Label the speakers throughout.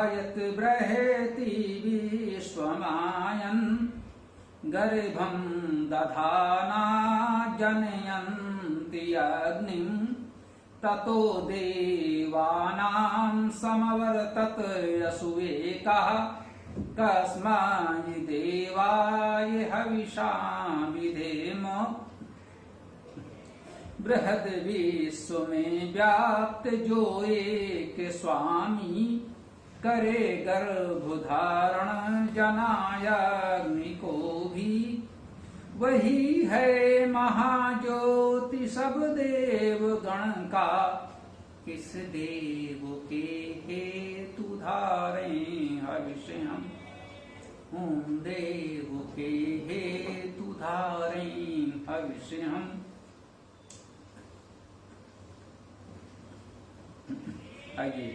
Speaker 1: यत् बृहति विश्वमायन् गर्भं दधाना जनयन्ति अग्निं ततो देवानां समवर्तत असूयेकः कस्मै देवाय हविषा विधेम। बृहद विश्व में व्याप्त जो एक स्वामी करे गर्भ धारण जनाय अग्नि को भी वही है महाज्योति सब देव गण का किस देव के हेतु धारें हविष्य हम देव के हेतु धारें हविष्य हम। आइए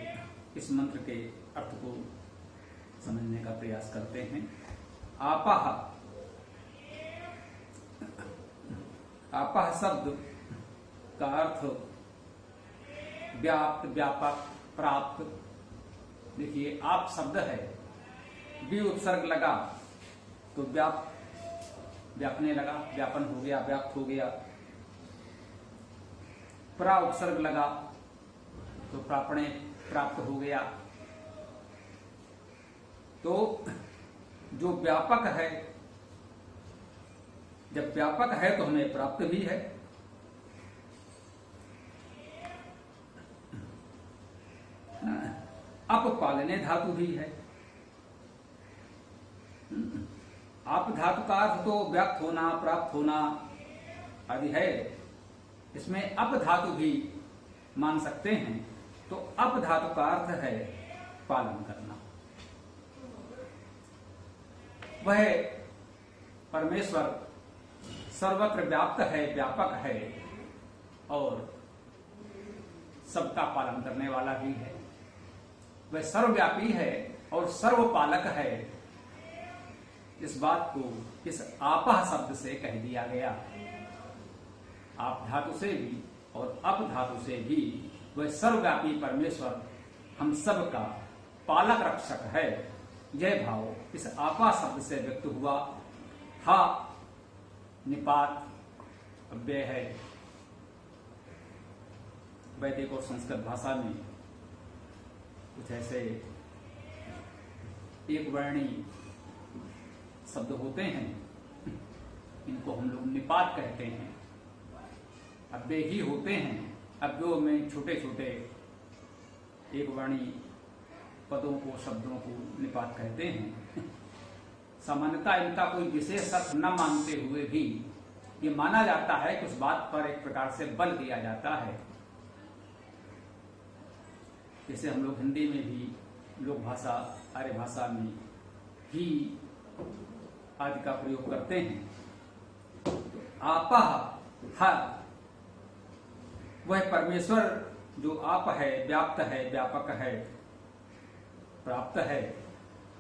Speaker 1: इस मंत्र के अर्थ को समझने का प्रयास करते हैं। आपः, आपः शब्द का अर्थ व्याप्त, व्यापक, प्राप्त। देखिए आप शब्द है, बी उपसर्ग लगा तो व्यापने लगा, व्यापन हो गया, व्याप्त हो गया। प्रा उपसर्ग लगा तो प्रापणे, प्राप्त हो गया। तो जो व्यापक है, जब व्यापक है तो हमें प्राप्त भी है। अपपालने धातु भी है। आप धातु का अर्थ तो व्याप्त होना, प्राप्त होना आदि है। इसमें अप धातु भी मान सकते हैं। तो अप धातु का अर्थ है पालन करना। वह परमेश्वर सर्वत्र व्याप्त है, व्यापक है और सबका पालन करने वाला भी है। वह सर्वव्यापी है और सर्वपालक है। इस बात को इस आपः शब्द से कह दिया गया। आप धातु से भी और अप धातु से भी वह सर्वव्यापी परमेश्वर हम सब का पालक रक्षक है। यह भाव इस आपा शब्द से व्यक्त हुआ। हा निपात अव्यय है। वैदिक और संस्कृत भाषा में कुछ ऐसे एक वर्णी शब्द होते हैं, इनको हम लोग निपात कहते हैं। अव्यय ही होते हैं। अव्ययों में छोटे छोटे एक वर्णी पदों को, शब्दों को निपात कहते हैं। सामान्यतः इनका कोई विशेष अर्थ न मानते हुए भी ये माना जाता है कि उस बात पर एक प्रकार से बल दिया जाता है। जैसे हम लोग हिंदी में भी लोक भाषा, आर्य भाषा में ही आदि का प्रयोग करते हैं। आपः हर, वह परमेश्वर जो आप है, व्याप्त है, व्यापक है, प्राप्त है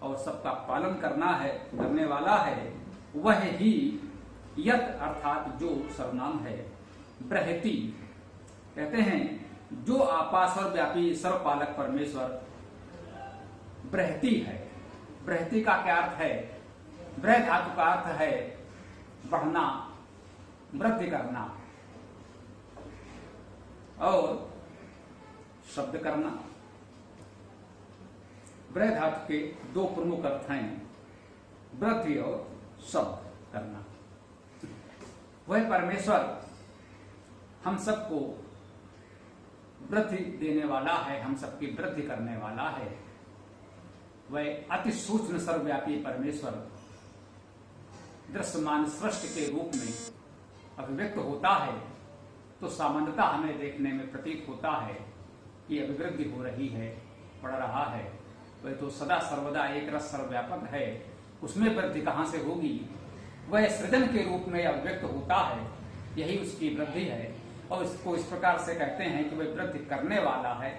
Speaker 1: और सबका पालन करना है, करने वाला है। वह ही यत अर्थात जो सर्वनाम है। बृहति कहते हैं जो आपा सर्वव्यापी सर्वपालक परमेश्वर बृहति है। बृहति का क्या अर्थ है? बृह धातु का अर्थ है बढ़ना, वृद्धि करना और शब्द करना। बृह धातु के दो प्रमुख अर्थ हैं, वृद्धि और शब्द करना। वह परमेश्वर हम सबको वृद्धि देने वाला है, हम सबकी वृद्धि करने वाला है। वह अति सूक्ष्म सर्वव्यापी परमेश्वर दृश्यमान सृष्टि के रूप में अभिव्यक्त होता है। तो सामान्यतः हमें देखने में प्रतीत होता है कि अभिवृद्धि हो रही है, बढ़ रहा है। वह तो सदा सर्वदा एक रस सर्वव्यापक है, उसमें वृद्धि कहां से होगी? वह सृजन के रूप में अभिव्यक्त होता है, यही उसकी वृद्धि है। और इसको इस प्रकार से कहते हैं कि वह वृद्धि करने वाला है।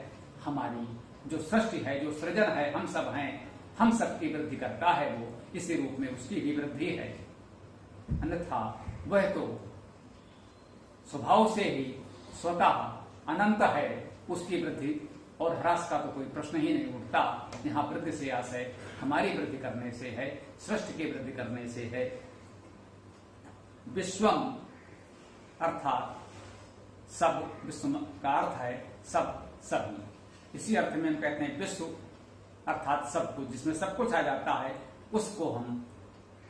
Speaker 1: हमारी जो सृष्टि है, जो सृजन है, हम सब हैं, हम सबकी वृद्धि करता है वो, इसी रूप में उसकी भी वृद्धि है। अन्यथा वह तो स्वभाव से ही स्वतः अनंत है, उसकी वृद्धि और ह्रास का तो कोई प्रश्न ही नहीं उठता। यहाँ वृद्धि से आशय हमारी वृद्धि करने से है, सृष्टि की वृद्धि करने से है। विश्वम अर्थात सब, विश्व का अर्थ है सब, सभी। इसी अर्थ में हम कहते हैं विश्व अर्थात सब कुछ, जिसमें सब कुछ आ जाता है उसको हम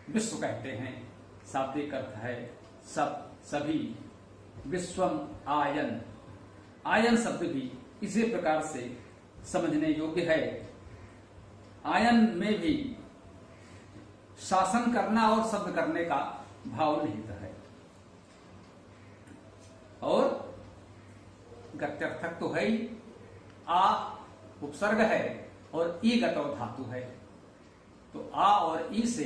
Speaker 1: विश्व कहते हैं। शाब्दिक अर्थ है सब, सभी। विश्वम आयन, आयन शब्द भी इसी प्रकार से समझने योग्य है। आयन में भी शासन करना और शब्द करने का भाव निहित है, और गत्यर्थक तो है ही, आ उपसर्ग है और ई गतो धातु है। तो आ और ई से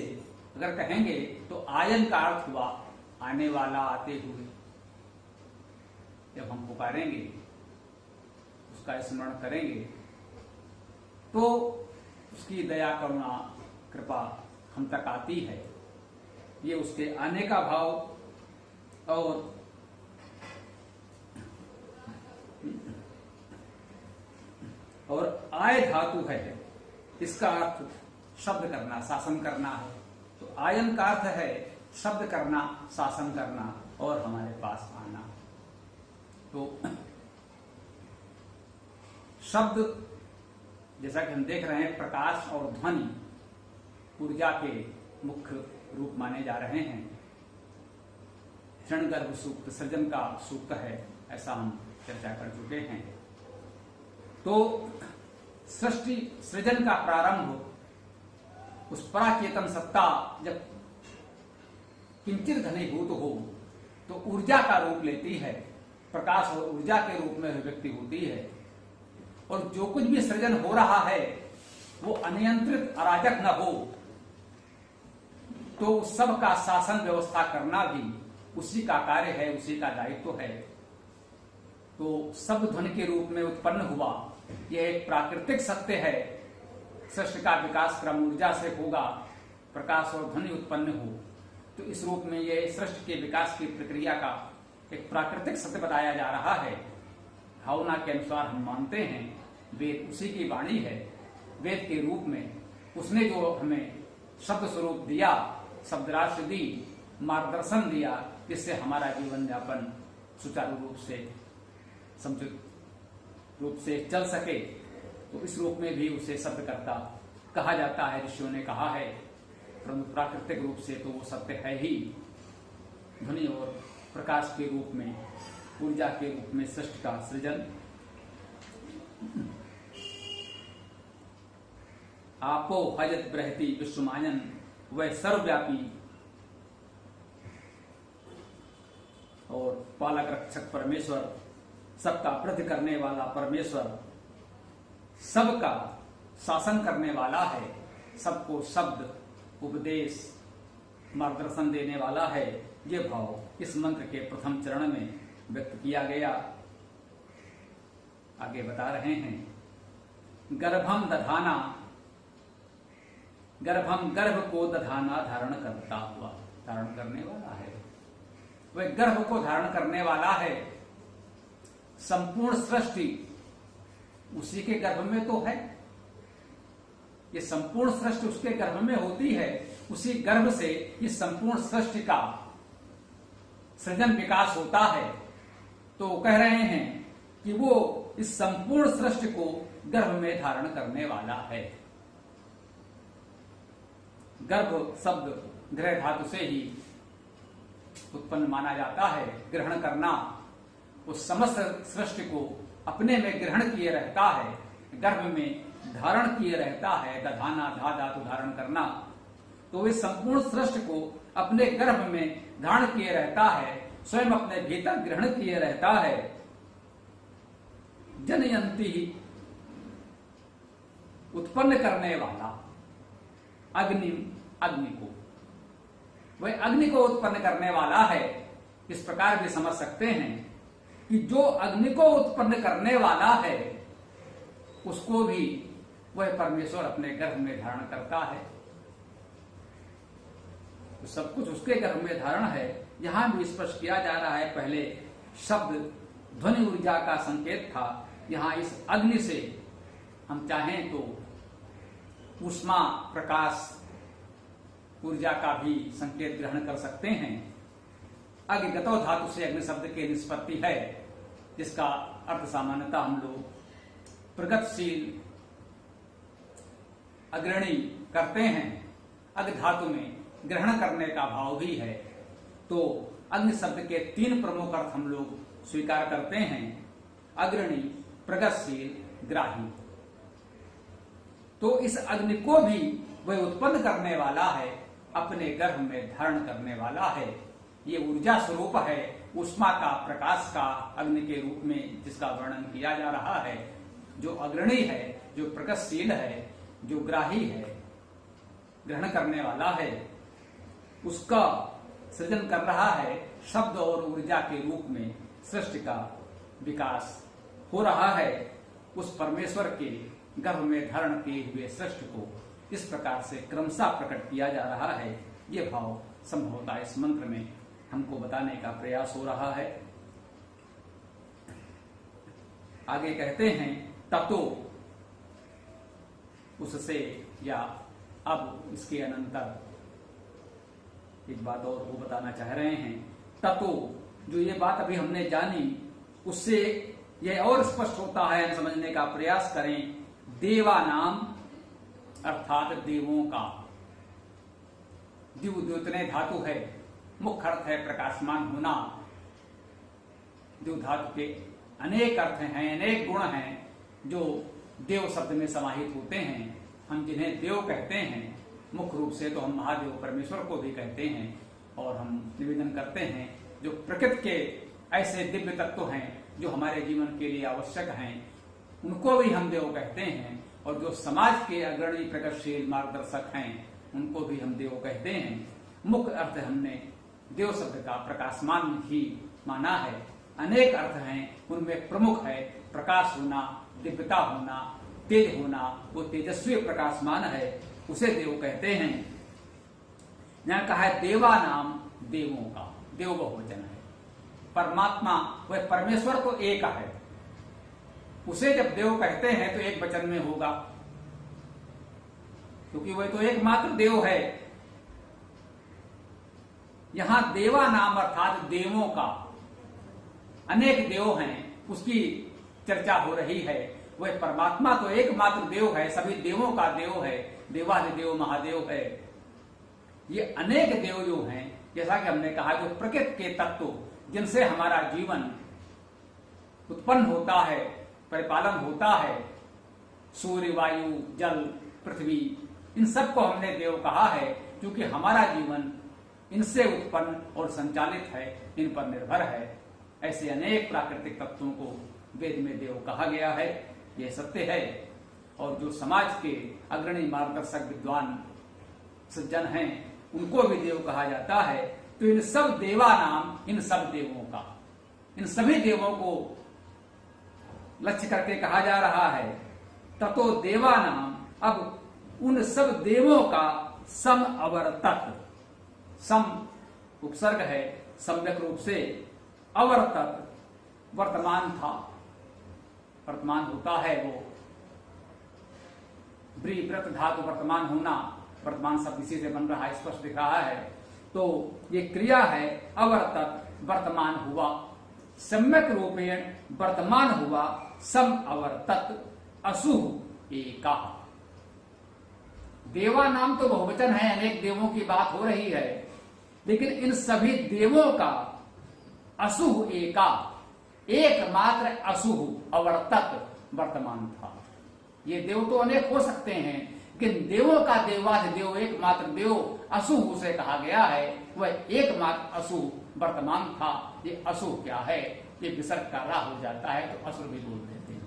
Speaker 1: अगर कहेंगे तो आयन का अर्थ हुआ आने वाला, आते हुए। जब हम पुकारेंगे, उसका स्मरण करेंगे, तो उसकी दया, करुणा, कृपा हम तक आती है। ये उसके आने का भाव। और आय धातु है, इसका अर्थ शब्द करना, शासन करना है। तो आयन का अर्थ है शब्द करना, शासन करना और हमारे पास आना। तो शब्द, जैसा कि हम देख रहे हैं, प्रकाश और ध्वनि ऊर्जा के मुख्य रूप माने जा रहे हैं। हिरण्यगर्भ सूक्त सृजन का सूक्त है, ऐसा हम चर्चा कर चुके हैं। तो सृष्टि सृजन का प्रारंभ उस पराचेतन सत्ता जब किंचित घनीभूत हो तो ऊर्जा का रूप लेती है, प्रकाश और ऊर्जा के रूप में अभिव्यक्ति होती है। और जो कुछ भी सृजन हो रहा है वो अनियंत्रित, अराजक न हो, तो सब का शासन व्यवस्था करना भी उसी का कार्य है, उसी का दायित्व है। तो शब्द ध्वनि के रूप में उत्पन्न हुआ, यह एक प्राकृतिक सत्य है। सृष्टि का विकास क्रम ऊर्जा से होगा, प्रकाश और ध्वनि उत्पन्न हो, तो इस रूप में यह सृष्टि के विकास की प्रक्रिया का एक प्राकृतिक सत्य बताया जा रहा है। भावना के अनुसार हम मानते हैं वेद उसी की वाणी है। वेद के रूप में उसने जो हमें शब्द स्वरूप दिया, शब्द राशि दी, मार्गदर्शन दिया, जिससे हमारा जीवन यापन सुचारू रूप से, समुचित रूप से चल सके, तो इस रूप में भी उसे शब्दकर्ता कहा जाता है। ऋषियों ने कहा है, परंतु प्राकृतिक रूप से तो वो सत्य है ही। ध्वनि और प्रकाश के रूप में, ऊर्जा के रूप में सृष्टि का सृजन। आपो हजत बृहति विश्वमायन, वह सर्वव्यापी और पालक रक्षक परमेश्वर, सबका वृद्धि करने वाला परमेश्वर, सबका शासन करने वाला है, सबको शब्द, उपदेश, मार्गदर्शन देने वाला है। ये भाव इस मंत्र के प्रथम चरण में व्यक्त किया गया। आगे बता रहे हैं, गर्भम दधाना, गर्भम गर्भ को दधाना धारण करता हुआ, धारण करने वाला है। वह गर्भ को धारण करने वाला है। संपूर्ण सृष्टि उसी के गर्भ में तो है। ये संपूर्ण सृष्टि उसके गर्भ में होती है। उसी गर्भ से इस संपूर्ण सृष्टि का सृजन विकास होता है। तो कह रहे हैं कि वो इस संपूर्ण सृष्टि को गर्भ में धारण करने वाला है। गर्भ शब्द गृह धातु से ही उत्पन्न माना जाता है। ग्रहण करना, उस समस्त सृष्टि को अपने में ग्रहण किए रहता है, गर्भ में धारण किए रहता है। दधाना, धा धातु धारण करना। तो इस संपूर्ण सृष्टि को अपने गर्भ में धारण किए रहता है, स्वयं अपने भीतर ग्रहण किए रहता है। जनयंती, उत्पन्न करने वाला, अग्नि, अग्नि को, वह अग्नि को उत्पन्न करने वाला है। इस प्रकार भी समझ सकते हैं कि जो अग्नि को उत्पन्न करने वाला है उसको भी वह परमेश्वर अपने गर्भ में धारण करता है। तो सब कुछ उसके गर्भ में धारण है। यहां भी स्पष्ट किया जा रहा है, पहले शब्द ध्वनि ऊर्जा का संकेत था, यहाँ इस अग्नि से हम चाहें तो ऊष्मा, प्रकाश, ऊर्जा का भी संकेत ग्रहण कर सकते हैं। अग्निगतो धातु से अग्नि शब्द की निष्पत्ति है, जिसका अर्थ सामान्यतः हम लोग प्रगतिशील, अग्रणी करते हैं। अग्नि धातु में ग्रहण करने का भाव भी है, तो अग्नि शब्द के 3 प्रमुख अर्थ हम लोग स्वीकार करते हैं: अग्रणी, प्रगतिशील, ग्राही। तो इस अग्नि को भी वह उत्पन्न करने वाला है, अपने गर्भ में धारण करने वाला है। ये ऊर्जा स्वरूप है, ऊष्मा का, प्रकाश का, अग्नि के रूप में जिसका वर्णन किया जा रहा है। जो अग्रणी है, जो प्रगतिशील है, जो ग्राही है, ग्रहण करने वाला है, उसका सृजन कर रहा है। शब्द और ऊर्जा के रूप में सृष्टि का विकास हो रहा है। उस परमेश्वर के गर्भ में धारण किए हुए सृष्टि को इस प्रकार से क्रमशः प्रकट किया जा रहा है। ये भाव संभवतः इस मंत्र में हमको बताने का प्रयास हो रहा है। आगे कहते हैं ततो, उससे, या अब इसके अनंतर एक बात और वो बताना चाह रहे हैं। ततो, जो ये बात अभी हमने जानी, उससे यह और स्पष्ट होता है, हम समझने का प्रयास करें। देवा नाम अर्थात देवों का, द्यु द्योतने धातु है, मुख्य अर्थ है प्रकाशमान होना। द्यु धातु के अनेक अर्थ हैं, अनेक गुण हैं जो देव शब्द में समाहित होते हैं। हम जिन्हें देव कहते हैं, मुख्य रूप से तो हम महादेव परमेश्वर को भी कहते हैं, और हम निवेदन करते हैं जो प्रकृति के ऐसे दिव्य तत्व हैं जो हमारे जीवन के लिए आवश्यक हैं, उनको भी हम देव कहते हैं। और जो समाज के अग्रणी, प्रगतिशील, मार्गदर्शक हैं, उनको भी हम देव कहते हैं। मुख्य अर्थ हमने देव शब्द का प्रकाशमान ही माना है। अनेक अर्थ हैं, उनमें प्रमुख है प्रकाश होना, दिव्यता होना, तेज होना। वो तेजस्वी प्रकाशमान है, उसे देव कहते हैं। यहां कहा है देवा नाम देवों का, देव बहुवचन है। परमात्मा वह परमेश्वर तो एक है, उसे जब देव कहते हैं तो एक वचन में होगा, क्योंकि वह तो एकमात्र देव है। यहां देवा नाम अर्थात देवों का, अनेक देव हैं, उसकी चर्चा हो रही है। वह परमात्मा तो एकमात्र देव है, सभी देवों का देव है, देवाधिदेव महादेव है। ये अनेक देव जो हैं, जैसा कि हमने कहा, जो प्रकृति के तत्व जिनसे हमारा जीवन उत्पन्न होता है, परिपालन होता है, सूर्य, वायु, जल, पृथ्वी, इन सबको हमने देव कहा है, क्योंकि हमारा जीवन इनसे उत्पन्न और संचालित है, इन पर निर्भर है। ऐसे अनेक प्राकृतिक तत्वों को वेद में देव कहा गया है, यह सत्य है। और जो समाज के अग्रणी, मार्गदर्शक, विद्वान सज्जन हैं, उनको भी देव कहा जाता है। तो इन सब देवा नाम, इन सब देवों का, इन सभी देवों को लक्ष्य करके कहा जा रहा है। ततो देवा नाम, अब उन सब देवों का सम अवर्तत, सम उपसर्ग है, सम्यक रूप से, अवर्तत वर्तमान था, वर्तमान होता है वो। ब्री व्रत धातु वर्तमान होना, वर्तमान शब्द इसी से बन रहा है, स्पष्ट दिख रहा है। तो ये क्रिया है, अवर्तत वर्तमान हुआ, सम्यक रूपेण वर्तमान हुआ, सम अवर्तत असुह एका। देवा नाम तो बहुवचन है, अनेक देवों की बात हो रही है, लेकिन इन सभी देवों का असुह एका, एकमात्र असुह अवर्तत वर्तमान था। ये देव तो अनेक हो सकते हैं, लेकिन देवों का देवाधिदेव, एकमात्र देव असुह उसे कहा गया है, वह एकमात्र असुह वर्तमान था। ये असुह क्या है? ये विसर्ग का रा हो जाता है तो असुर भी बोल देते हैं।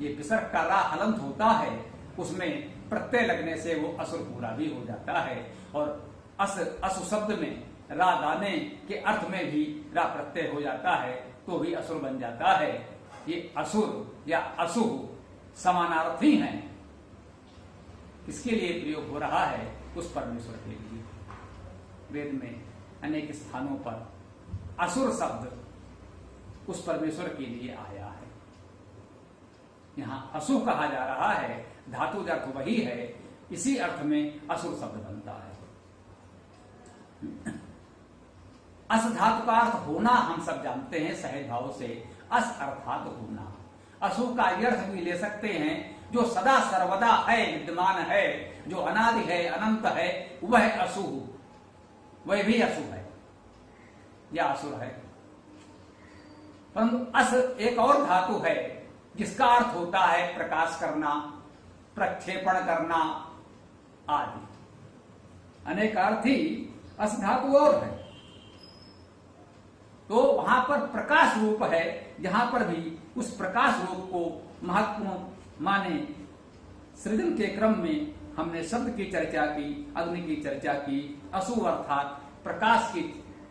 Speaker 1: ये विसर्ग का रा हलंत होता है, उसमें प्रत्यय लगने से वो असुर पूरा भी हो जाता है। और असु शब्द में रा दाने के अर्थ में भी रा प्रत्यय हो जाता है, तो भी असुर बन जाता है। ये असुर या असुह समानार्थी हैं। इसके लिए प्रयोग हो रहा है उस परमेश्वर के लिए। वेद में अनेक स्थानों पर असुर शब्द उस परमेश्वर के लिए आया है। यहां असु कहा जा रहा है, धातु अर्थ वही है, इसी अर्थ में असुर शब्द बनता है। अस धातु का अर्थ होना हम सब जानते हैं सहज भाव से, अस अर्थात होना। असु का अर्थ भी ले सकते हैं जो सदा सर्वदा है, विद्यमान है, जो अनादि है, अनंत है, वह असु, वह भी असु है या असुर है। परंतु अस एक और धातु है जिसका अर्थ होता है प्रकाश करना, प्रक्षेपण करना आदि। अनेकार्थी अस धातु और है। तो वहां पर प्रकाश रूप है, जहां पर भी उस प्रकाश रूप को महत्वपूर्ण माने। सृजन के क्रम में हमने शब्द की चर्चा की, अग्नि की चर्चा की, असु अर्थात प्रकाश की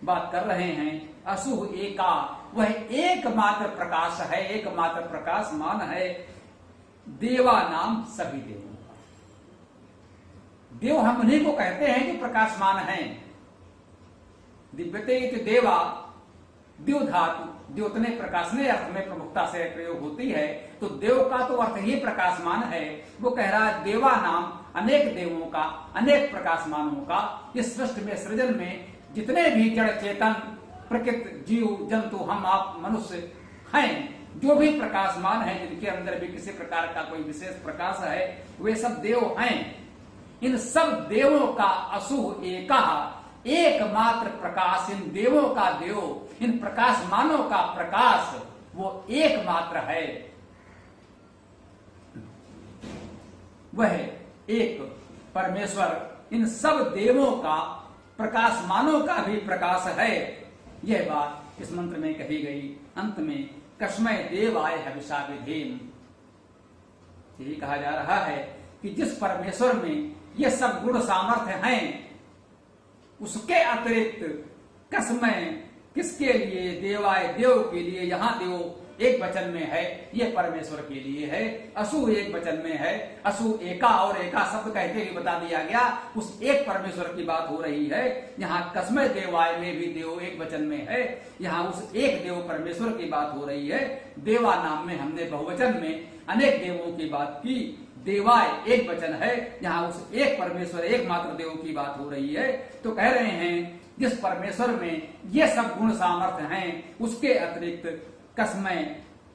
Speaker 1: बात कर रहे हैं। असु एका, वह एकमात्र प्रकाश है, एकमात्र प्रकाशमान है देवा नाम सभी देवों का। देव हम उन्हीं को कहते हैं जो प्रकाशमान है। दिव्यते इति देवा, देव धातु द्योतने प्रकाशने अर्थ में प्रमुखता से प्रयोग होती है। तो देव का तो अर्थ ही प्रकाशमान है। वो कह रहा है देवा नाम अनेक देवों का, अनेक प्रकाशमानों का। इस सृष्टि में, सृजन में जितने भी जड़ चेतन, प्रकृति, जीव जंतु, हम आप मनुष्य हैं, जो भी प्रकाशमान है, जिनके अंदर भी किसी प्रकार का कोई विशेष प्रकाश है, वे सब देव हैं। इन सब देवों का असु एका, एकमात्र प्रकाश, इन देवों का देव, इन प्रकाशमानों का प्रकाश वो एकमात्र है। वह एक परमेश्वर इन सब देवों का, प्रकाशमानों का भी प्रकाश है। यह बात इस मंत्र में कही गई। अंत में कस्मै देवाय हविषा विधेम, यही कहा जा रहा है कि जिस परमेश्वर में ये सब गुण सामर्थ्य हैं, उसके अतिरिक्त कस्मै, किसके लिए, देवाय, देव के लिए। यहां देव एक वचन में है, ये परमेश्वर के लिए है। असु एक वचन में है, असु एका, और एका शब्द कहते ही बता दिया गया, उस एक परमेश्वर की बात हो रही है। यहाँ कस्मै देवाय में भी देव एक वचन में है, यहाँ उस एक देव परमेश्वर की बात हो रही है। देवा नाम में हमने बहुवचन में अनेक देवों की बात की, देवाय एक वचन है, यहाँ उस एक परमेश्वर, एकमात्र देव की बात हो रही है। तो कह रहे हैं जिस परमेश्वर में ये सब गुण सामर्थ्य हैं, उसके अतिरिक्त कस्मै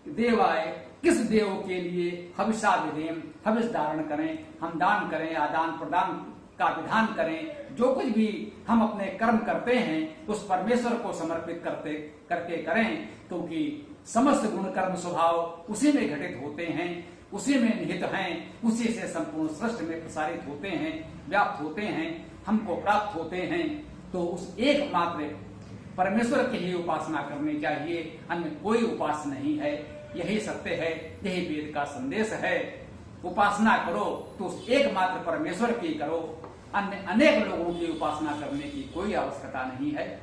Speaker 1: देवाय, किस देव के लिए हविषा विधेम, हविष धारण करें, हम दान करें, आदान प्रदान का विधान करें। जो कुछ भी हम अपने कर्म करते हैं उस परमेश्वर को समर्पित करके करें, क्योंकि समस्त गुण कर्म स्वभाव उसी में घटित होते हैं, उसी में निहित हैं, उसी से संपूर्ण सृष्टि में प्रसारित होते हैं, व्याप्त होते हैं, हमको प्राप्त होते हैं। तो उस एकमात्र परमेश्वर की ही उपासना करनी चाहिए, अन्य कोई उपास नहीं है। यही सत्य है, यही वेद का संदेश है। उपासना करो तो उस एकमात्र परमेश्वर की करो, अन्य अनेक लोगों की उपासना करने की कोई आवश्यकता नहीं है।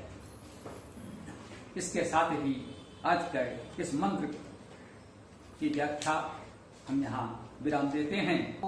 Speaker 1: इसके साथ ही आज के इस मंत्र की व्याख्या हम यहाँ विराम देते हैं।